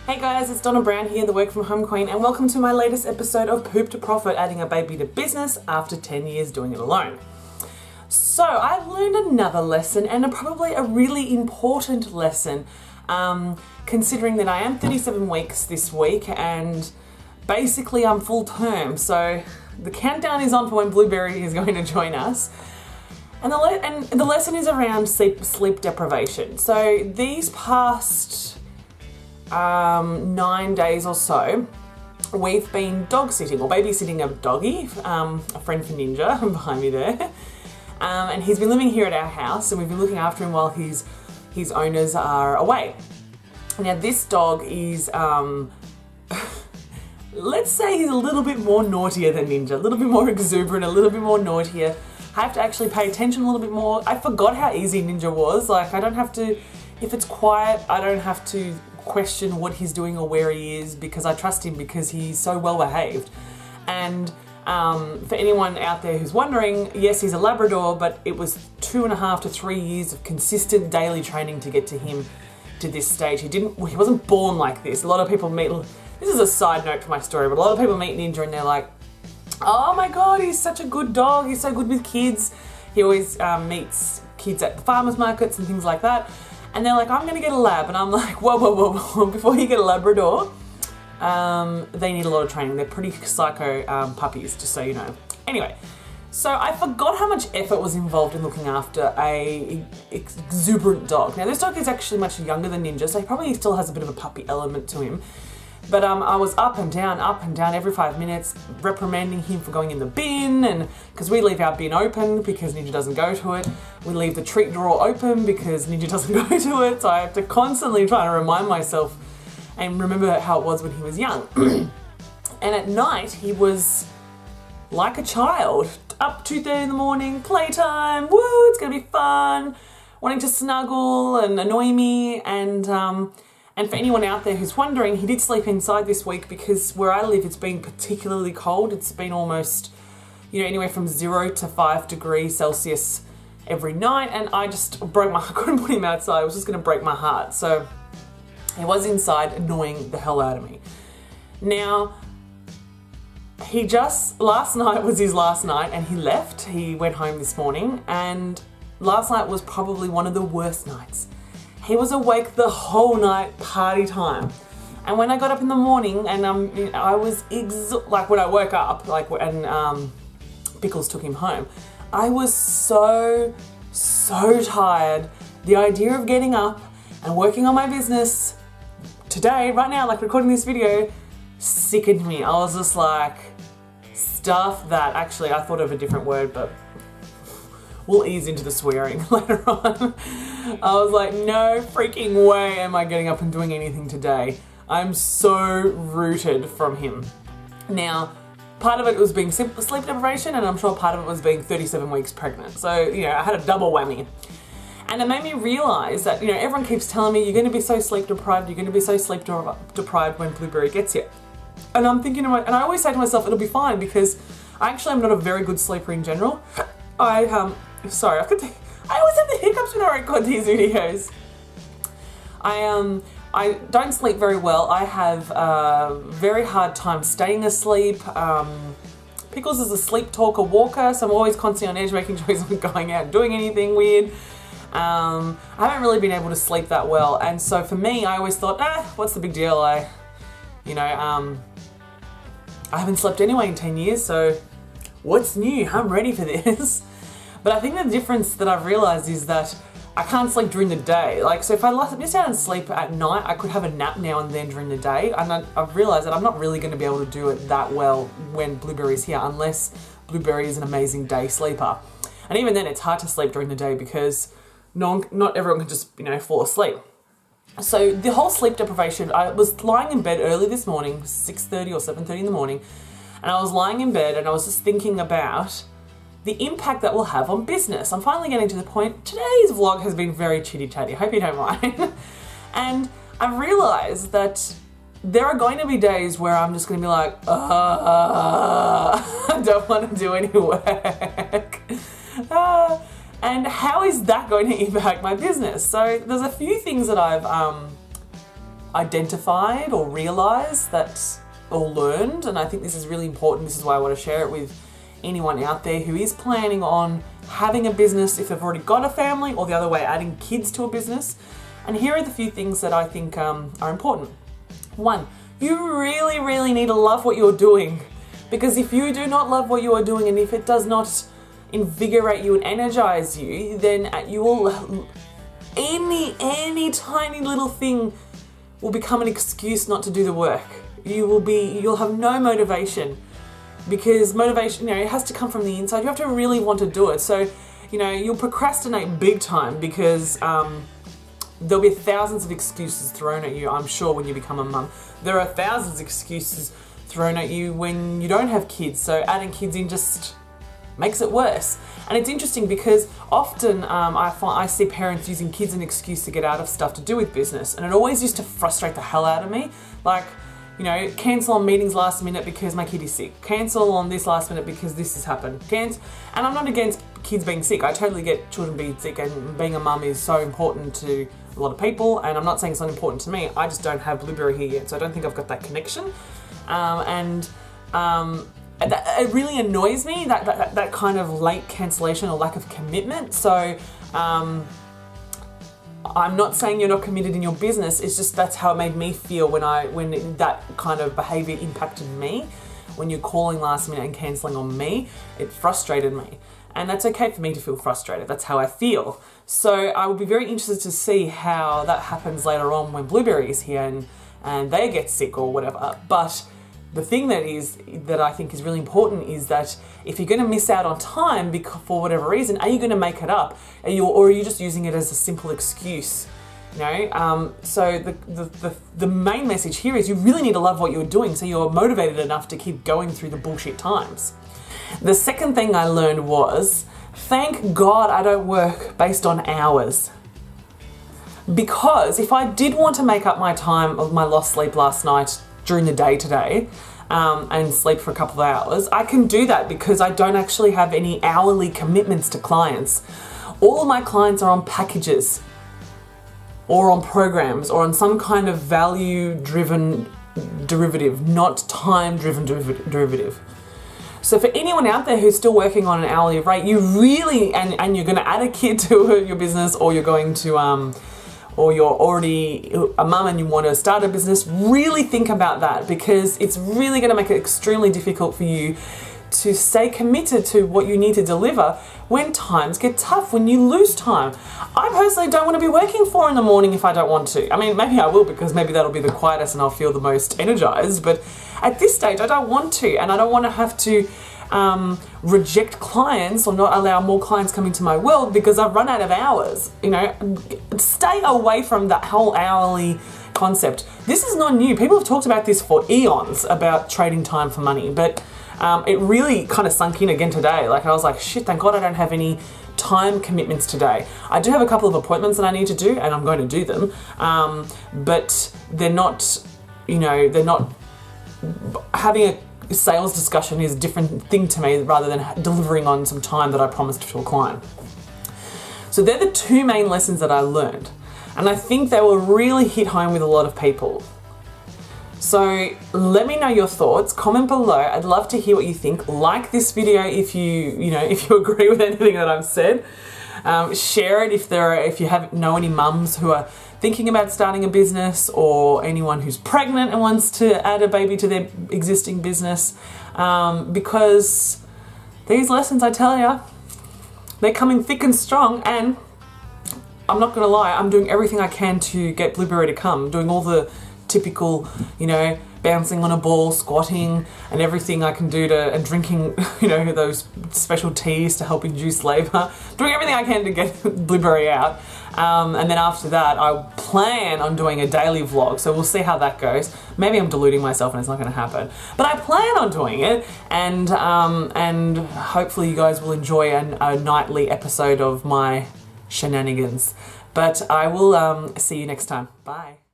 Hey guys, it's Donna Brown here, the Work From Home Queen, and welcome to my latest episode of Poop to Profit, adding a baby to business after 10 years doing it alone. So I've learned another lesson, and probably a really important lesson, considering that I am 37 weeks this week and basically I'm full term. So the countdown is on for when Blueberry is going to join us. And the lesson is around sleep deprivation. So these past 9 days or so, we've been dog sitting or babysitting a doggy, a friend for Ninja behind me there, and he's been living here at our house, and we've been looking after him while his owners are away. Now this dog is, let's say he's a little bit more naughtier than Ninja, a little bit more exuberant, a little bit more naughtier. I have to actually pay attention a little bit more. I forgot how easy Ninja was. Like, I don't have to, if it's quiet, I don't have to question what he's doing or where he is, because I trust him because he's so well behaved. And for anyone out there who's wondering, yes, he's a Labrador, but it was 2.5 to 3 years of consistent daily training to get to him to this stage. He wasn't born like this. A lot of people meet, this is a side note to my story, but a lot of people meet Ninja and they're like, oh my God, he's such a good dog. He's so good with kids. He always meets kids at the farmers markets and things like that. And they're like, I'm gonna get a lab. And I'm like, whoa. Before you get a Labrador, they need a lot of training. They're pretty psycho puppies, just so you know. Anyway, so I forgot how much effort was involved in looking after a exuberant dog. Now this dog is actually much younger than Ninja, so he probably still has a bit of a puppy element to him. But I was up and down every 5 minutes, reprimanding him for going in the bin, and because we leave our bin open because Ninja doesn't go to it. We leave the treat drawer open because Ninja doesn't go to it. So I have to constantly try to remind myself and remember how it was when he was young. And at night, he was like a child, up 2:30 in the morning, playtime, woo, it's gonna be fun, wanting to snuggle and annoy me. And for anyone out there who's wondering, he did sleep inside this week because where I live, it's been particularly cold. It's been almost, anywhere from 0 to 5 degrees Celsius every night. And I just I couldn't put him outside. It was just gonna break my heart. So he was inside, annoying the hell out of me. Now, last night was his last night and he left. He went home this morning, and last night was probably one of the worst nights. He was awake the whole night, party time. And when I got up in the morning, and I was when I woke up, and Pickles took him home, I was so tired. The idea of getting up and working on my business today, right now, like recording this video, sickened me. I was just like, stuff that. Actually, I thought of a different word, but we'll ease into the swearing later on. I was like, no freaking way am I getting up and doing anything today. I'm so rooted from him. Now, part of it was being sleep deprivation, and I'm sure part of it was being 37 weeks pregnant. So, I had a double whammy. And it made me realize that, everyone keeps telling me, you're gonna be so sleep deprived, you're gonna be so sleep deprived when Blueberry gets here. And I'm thinking, and I always say to myself, it'll be fine, because I actually am not a very good sleeper in general. Sorry, I always have the hiccups when I record these videos. I don't sleep very well. I have a very hard time staying asleep. Pickles is a sleep talker walker, so I'm always constantly on edge, making sure he's not going out and doing anything weird. I haven't really been able to sleep that well, and so for me, I always thought, what's the big deal? I haven't slept anyway in 10 years, so what's new? I'm ready for this. But I think the difference that I've realized is that I can't sleep during the day. So if I miss out on sleep at night, I could have a nap now and then during the day. And I've realized that I'm not really going to be able to do it that well when Blueberry's here, unless Blueberry is an amazing day sleeper. And even then, it's hard to sleep during the day because not everyone can just, fall asleep. So the whole sleep deprivation, I was lying in bed early this morning, 6:30 or 7:30 in the morning, and I was lying in bed and I was just thinking about the impact that will have on business. I'm finally getting to the point. Today's vlog has been very chitty-chatty. I hope you don't mind. And I've realized that there are going to be days where I'm just going to be like, I don't want to do any work. And how is that going to impact my business? So there's a few things that I've identified or realized that, or learned, and I think this is really important. This is why I want to share it with anyone out there who is planning on having a business, if they've already got a family, or the other way, adding kids to a business. And here are the few things that I think are important. One, you really, really need to love what you're doing, because if you do not love what you are doing, and if it does not invigorate you and energize you, then you will, any tiny little thing will become an excuse not to do the work. You'll have no motivation, because motivation, it has to come from the inside. You have to really want to do it. So, you'll procrastinate big time, because there'll be thousands of excuses thrown at you, I'm sure, when you become a mum. There are thousands of excuses thrown at you when you don't have kids. So adding kids in just makes it worse. And it's interesting because often I see parents using kids as an excuse to get out of stuff to do with business, and it always used to frustrate the hell out of me. Like, cancel on meetings last minute because my kid is sick. Cancel on this last minute because this has happened. And I'm not against kids being sick. I totally get children being sick, and being a mum is so important to a lot of people, and I'm not saying it's not important to me. I just don't have Blueberry here yet, so I don't think I've got that connection. It really annoys me, that kind of late cancellation or lack of commitment. So I'm not saying you're not committed in your business. It's just that's how it made me feel when that kind of behavior impacted me. When you're calling last minute and cancelling on me, it frustrated me. And that's okay for me to feel frustrated. That's how I feel. So I would be very interested to see how that happens later on when Blueberry is here and they get sick or whatever. But the thing that I think is really important is that if you're going to miss out on time for whatever reason, are you going to make it up? Or are you just using it as a simple excuse? So the main message here is you really need to love what you're doing, so you're motivated enough to keep going through the bullshit times. The second thing I learned was, thank God I don't work based on hours. Because if I did want to make up my time of my lost sleep last night during the day today, and sleep for a couple of hours, I can do that because I don't actually have any hourly commitments to clients. All of my clients are on packages, or on programs, or on some kind of value-driven derivative, not time-driven derivative. So for anyone out there who's still working on an hourly rate, you really, and you're going to add a kid to your business, or you're going to, or you're already a mum and you want to start a business, really think about that, because it's really going to make it extremely difficult for you to stay committed to what you need to deliver when times get tough, when you lose time. I personally don't want to be working 4 in the morning if I don't want to. I mean, maybe I will, because maybe that'll be the quietest and I'll feel the most energized, but at this stage I don't want to, and I don't want to have to reject clients or not allow more clients come into my world because I've run out of hours. Stay away from that whole hourly concept. This is not new. People have talked about this for eons, about trading time for money, but it really kind of sunk in again today. Like, I was like, shit, thank God I don't have any time commitments today. I do have a couple of appointments that I need to do, and I'm going to do them, but they're not, having a sales discussion is a different thing to me rather than delivering on some time that I promised to a client. So they're the two main lessons that I learned, and I think they will really hit home with a lot of people. So let me know your thoughts, comment below. I'd love to hear what you think. Like this video if if you agree with anything that I've said. Share it if you know any mums who are thinking about starting a business, or anyone who's pregnant and wants to add a baby to their existing business, because these lessons, I tell you, they're coming thick and strong, and I'm not gonna lie, I'm doing everything I can to get Blueberry to come. I'm doing all the typical, bouncing on a ball, squatting, and everything I can do and drinking, those special teas to help induce labour. Doing everything I can to get Blueberry out. And then after that, I plan on doing a daily vlog, so we'll see how that goes. Maybe I'm deluding myself and it's not going to happen, but I plan on doing it, and hopefully you guys will enjoy a nightly episode of my shenanigans. But I will see you next time. Bye.